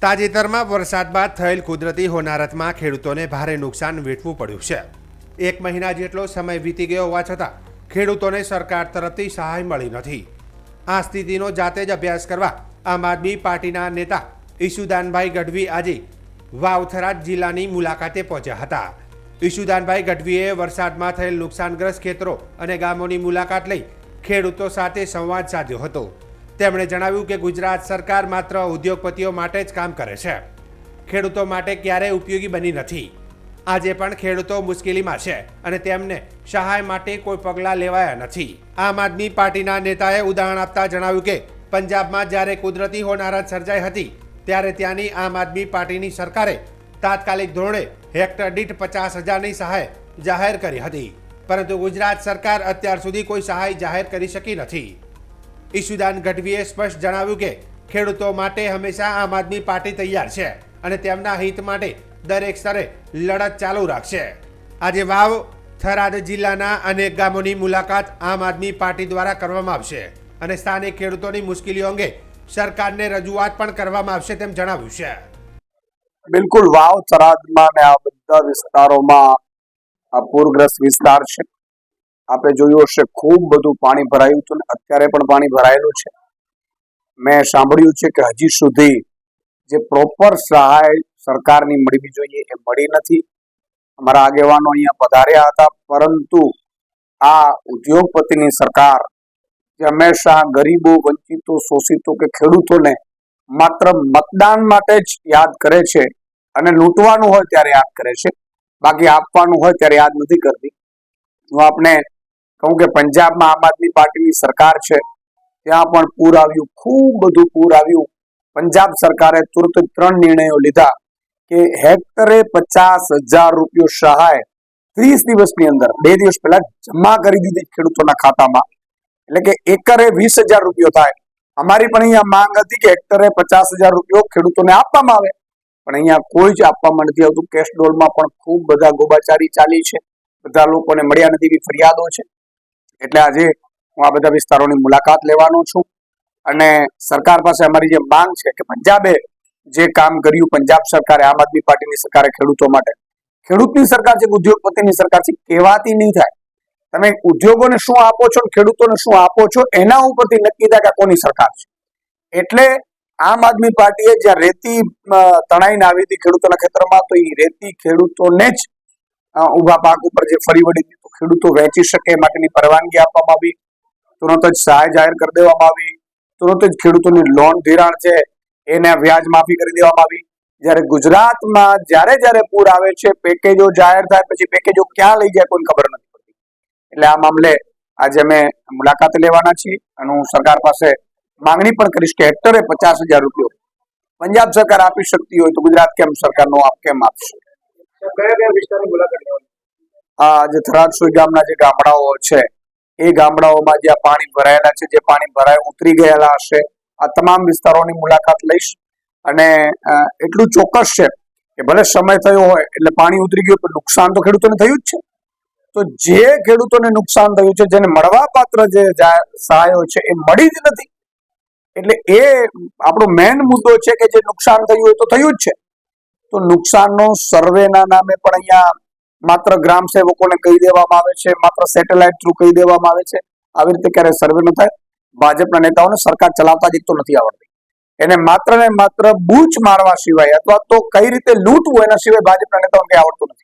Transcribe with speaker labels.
Speaker 1: તાજેતરમાં વરસાદ બાદ થયેલ કુદરતી હોનારતમાં ખેડૂતોને ભારે નુકસાન વેઠવું પડ્યું છે। 1 મહિના જેટલો સમય વીતી ગયો હોવા છતાં ખેડૂતોને સરકાર તરફથી સહાય મળી નથી। આ સ્થિતિનો જાતે જ અભ્યાસ કરવા આમ આદમી પાર્ટીના નેતા ઈશુદાનભાઈ ગઢવી આજે વાવ-થરાદ જિલ્લાની મુલાકાતે પહોંચ્યા હતા। ઈશુદાનભાઈ ગઢવીએ વરસાદમાં થયેલ નુકસાનગ્રસ્ત ખેતરો અને ગામોની મુલાકાત લઈ ખેડૂતો સાથે સંવાદ સાધ્યો હતો। તેમણે જણાવ્યું કે ગુજરાત સરકાર માત્ર ઉદ્યોગપતિઓ માટે જ કામ કરે છે, ખેડૂતો માટે ક્યારેય ઉપયોગી બની નથી। આજે પણ ખેડૂતો મુશ્કેલીમાં છે અને તેમને સહાય માટે કોઈ પગલાં લેવાયા નથી। આમ આદમી પાર્ટીના નેતાએ ઉદાહરણ આપતા જણાવ્યું કે પંજાબમાં જ્યારે કુદરતી હોનારત સર્જાઈ હતી ત્યારે ત્યાંની આમ આદમી પાર્ટીની સરકારે તાત્કાલિક ધોરણે હેક્ટર દીઠ 50,000ની સહાય જાહેર કરી હતી, પરંતુ ગુજરાત સરકાર અત્યાર સુધી કોઈ સહાય જાહેર કરી શકી નથી। ઈશુદાન ગઢવીએ સ્પષ્ટ જણાવ્યું કે ખેડૂતો માટે હંમેશા આમ આદમી પાર્ટી તૈયાર છે અને તેમના હિત માટે દરેક સ્તરે લડત ચાલુ રાખશે। આજે વાવ થરાદ જિલ્લાના અનેક ગામોની મુલાકાત આમ આદમી પાર્ટી દ્વારા કરવામાં આવશે અને સ્થાનિક ખેડૂતોની મુશ્કેલીઓ અંગે સરકારને રજૂઆત પણ કરવામાં આવશે તેમ જણાવ્યું છે।
Speaker 2: બિલકુલ, વાવ થરાદમાં ને આ બધા વિસ્તારોમાં આ પૂરગ્રસ્ત વિસ્તાર છે। આપણે જોયું હશે ખૂબ બધું પાણી ભરાયું હતું ને અત્યારે પણ પાણી ભરાયેલું છે। મેં સાંભળ્યું છે કે હજી સુધી જે પ્રોપર સહાય સરકારની મળવી જોઈએ એ મળી નથી। અમારા આગેવાનો અહીંયા પધાર્યા હતા, પરંતુ આ ઉદ્યોગપતિની સરકાર જે હંમેશા ગરીબો, વંચિતો, શોષિતો કે ખેડૂતોને માત્ર મતદાન માટે જ યાદ કરે છે અને લૂંટવાનું હોય ત્યારે યાદ કરે છે, બાકી આપવાનું હોય ત્યારે યાદ નથી કરતી। હું આપને કહું કે પંજાબમાં આમ આદમી પાર્ટીની સરકાર છે, ત્યાં પણ પૂર આવ્યું, ખૂબ બધું પૂર આવ્યું। પંજાબ સરકારે તુરંત 3 નિર્ણયો લીધા કે હેક્ટરે 50,000 રૂપિયો સહાય 30 દિવસની અંદર 2 દિવસ પહેલા જમા કરી દીધી ખેડૂતોના ખાતામાં, એટલે કે એકરે 20,000 રૂપિયો થાય। અમારી પણ અહીંયા માંગ હતી કે હેક્ટરે 50,000 રૂપિયો ખેડૂતોને આપવામાં આવે, પણ અહીંયા કોઈ જ આપવામાં નથી આવતું। કેશડોલમાં પણ ખૂબ બધા ગોબાચારી ચાલી છે, બધા લોકોને મળ્યા નથી એવી ફરિયાદો છે। એટલે આજે હું આ બધા વિસ્તારોની મુલાકાત લેવાનો છું અને સરકાર પાસે અમારી જે માંગ છે કે પંજાબે જે કામ કર્યું, પંજાબ સરકારે, આમ આદમી પાર્ટીની સરકારે ખેડૂતો માટે, ખેડૂતની સરકાર છે, ઉદ્યોગપતિની સરકાર છે, કહેવાતી નહીં થાય। તમે ઉદ્યોગોને શું આપો છો, ખેડૂતોને શું આપો છો, એના ઉપરથી નક્કી થાય કે કોની સરકાર છે। એટલે આમ આદમી પાર્ટીએ જ્યાં રેતી તણાઈને આવી હતી ખેડૂતોના ખેતરમાં, તો એ રેતી ખેડૂતોને જ ઉભા પાક ઉપર જે ફરી વળી હતી તો ખેડૂતો વેચી શકે એ માટેની પરવાનગી આપવામાં આવી, તુરંત જ સહાય જાહેર કરી દેવામાં આવી, તુરંત જ ખેડૂતોની લોન ધિરાણ છે એને વ્યાજ માફી કરી દેવામાં આવી। જ્યારે ગુજરાતમાં જ્યારે પૂર આવે છે, પેકેજો જાહેર થાય, પછી પેકેજો ક્યાં લઈ જાય કોઈ ખબર નથી પડતી। એટલે આ મામલે આજે અમે મુલાકાત લેવાના છીએ અને હું સરકાર પાસે માંગણી પણ કરીશ કે હેક્ટરે 50,000 રૂપિયો પંજાબ સરકાર આપી શકતી હોય તો ગુજરાત કેમ આપશે। જે થરાદ સુઈ ગામના જે ગામડાઓ છે એ ગામડાઓમાં જ્યાં પાણી ભરાયેલા છે, જે પાણી ભરાય ઉતરી ગયેલા હશે, આ તમામ વિસ્તારોની મુલાકાત લઈશ અને એટલું ચોક્કસ છે કે ભલે સમય થયો હોય એટલે પાણી ઉતરી ગયું તો નુકસાન તો ખેડૂતોને થયું જ છે। તો જે ખેડૂતોને નુકસાન થયું છે, જેને મળવા પાત્ર જે સહાયો છે એ મળી જ નથી, એટલે એ આપણો મેઇન મુદ્દો છે કે જે નુકસાન થયું હોય તો થયું જ છે। તો નુકસાનનો સર્વેના નામે પણ અહીંયા માત્ર ગ્રામ સેવકોને કહી દેવામાં આવે છે, માત્ર સેટેલાઇટ થ્રુ કહી દેવામાં આવે છે। આવી રીતે ક્યારે સર્વે ન થાય। ભાજપના નેતાઓને સરકાર ચલાવતા જ એક તો નથી આવડતી, એને માત્ર ને માત્ર બૂચ મારવા સિવાય અથવા તો કઈ રીતે લૂંટવું એના સિવાય ભાજપના નેતાઓને કઈ આવડતું નથી।